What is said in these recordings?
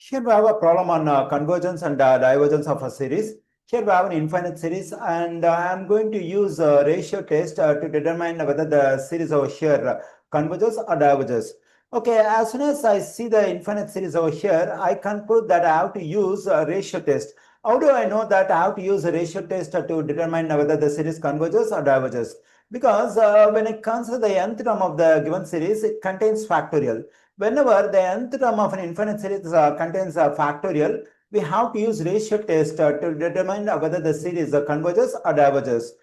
Here we have a problem on convergence and divergence of a series. Here we have an infinite series, and I am going to use a ratio test to determine whether the series over here converges or diverges. Okay, as soon as I see the infinite series over here, I conclude that I have to use a ratio test. How do I know that I have to use a ratio test to determine whether the series converges or diverges? Because when I consider the nth term of the given series, it contains factorial. Whenever the nth term of an infinite series contains a factorial, we have to use ratio test to determine whether the series converges or diverges.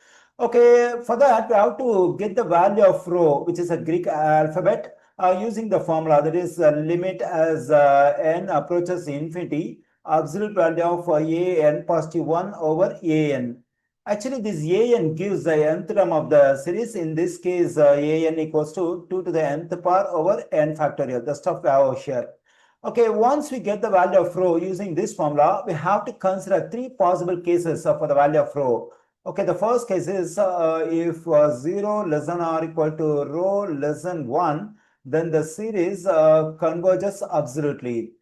Okay, for that we have to get the value of rho, which is a Greek alphabet, using the formula, that is limit as n approaches infinity, absolute value of a n positive 1 over a n. Actually, this a n gives the nth term of the series. In this case, a n equals to 2 to the nth power over n factorial. The stuff we have over here. Okay, once we get the value of rho using this formula, we have to consider three possible cases for the value of rho. Okay, the first case is if 0 less than or equal to rho less than 1, then the series converges absolutely.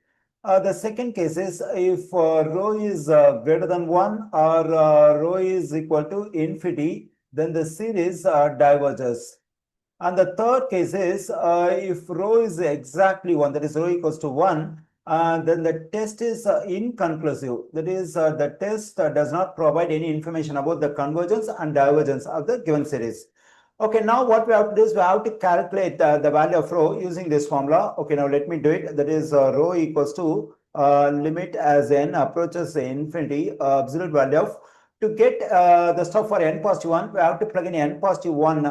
The second case is if rho is greater than 1 or rho is equal to infinity, then the series diverges. And the third case is if rho is exactly 1, that is rho equals to 1, then the test is inconclusive. That is, the test does not provide any information about the convergence and divergence of the given series. Okay, now what we have to do is we have to calculate the value of rho using this formula. Okay, now let me do it. That is rho equals to limit as n approaches infinity, absolute value of, to get the stuff for n positive 1, we have to plug in n positive 1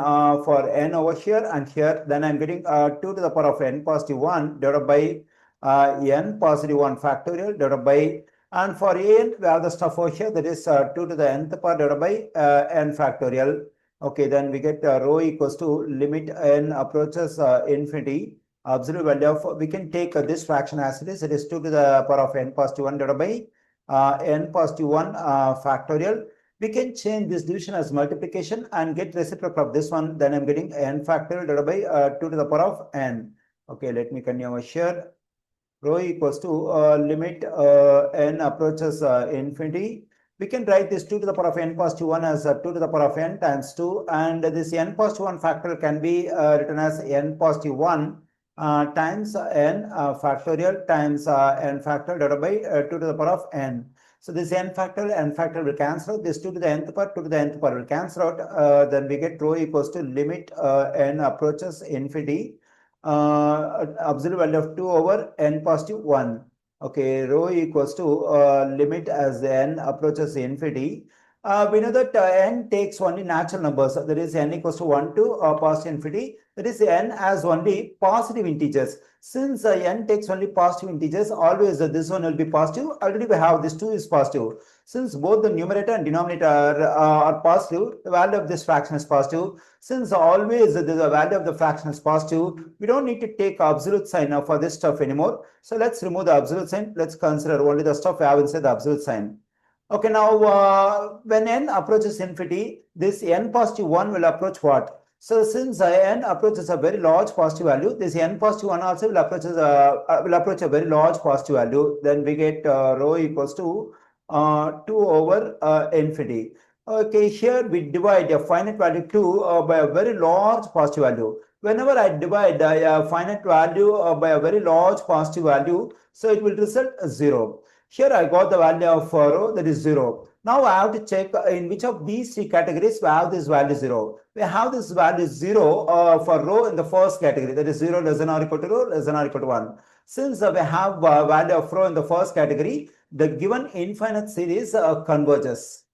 for n over here and here. Then I'm getting 2 to the power of n positive 1 divided by n positive 1 factorial divided by, and for n we have the stuff over here, that is 2 to the nth power divided by n factorial. Okay, then we get rho equals to limit n approaches infinity, absolute value of, we can take this fraction as it is 2 to the power of n positive 1 divided by n positive 1 factorial. We can change this division as multiplication and get reciprocal of this one. Then I'm getting n factorial divided by 2 to the power of n. Okay, let me continue over here. Rho equals to limit n approaches infinity. We can write this 2 to the power of n positive 1 as 2 to the power of n times 2, and this n positive 1 factorial can be written as n positive 1 times n factorial times n factorial divided by 2 to the power of n. So this n factorial will cancel out. This 2 to the nth power, 2 to the nth power will cancel out. Then we get rho equals to limit n approaches infinity, absolute value of 2 over n positive 1. Okay, rho equals to limit as n approaches infinity. We know that n takes only natural numbers. That is n equals to 1 to positive infinity. That is n has only positive integers. Since n takes only positive integers, always this one will be positive. Already we have this 2 is positive. Since both the numerator and denominator are positive, the value of this fraction is positive. Since always the value of the fraction is positive, we don't need to take absolute sign for this stuff anymore. So let's remove the absolute sign. Let's consider only the stuff we have inside the absolute sign. Okay, now when n approaches infinity, this n positive 1 will approach what? So since n approaches a very large positive value, this n positive 1 also will approach a very large positive value. Then we get rho equals to 2 over infinity. Okay, here we divide a finite value 2 by a very large positive value. Whenever I divide a finite value by a very large positive value, so it will result 0. Here I got the value of rho, that is 0. Now I have to check in which of these three categories we have this value 0. We have this value 0 for rho in the first category, that is 0 less than or equal to rho less than or equal to 1. Since we have value of rho in the first category, the given infinite series converges.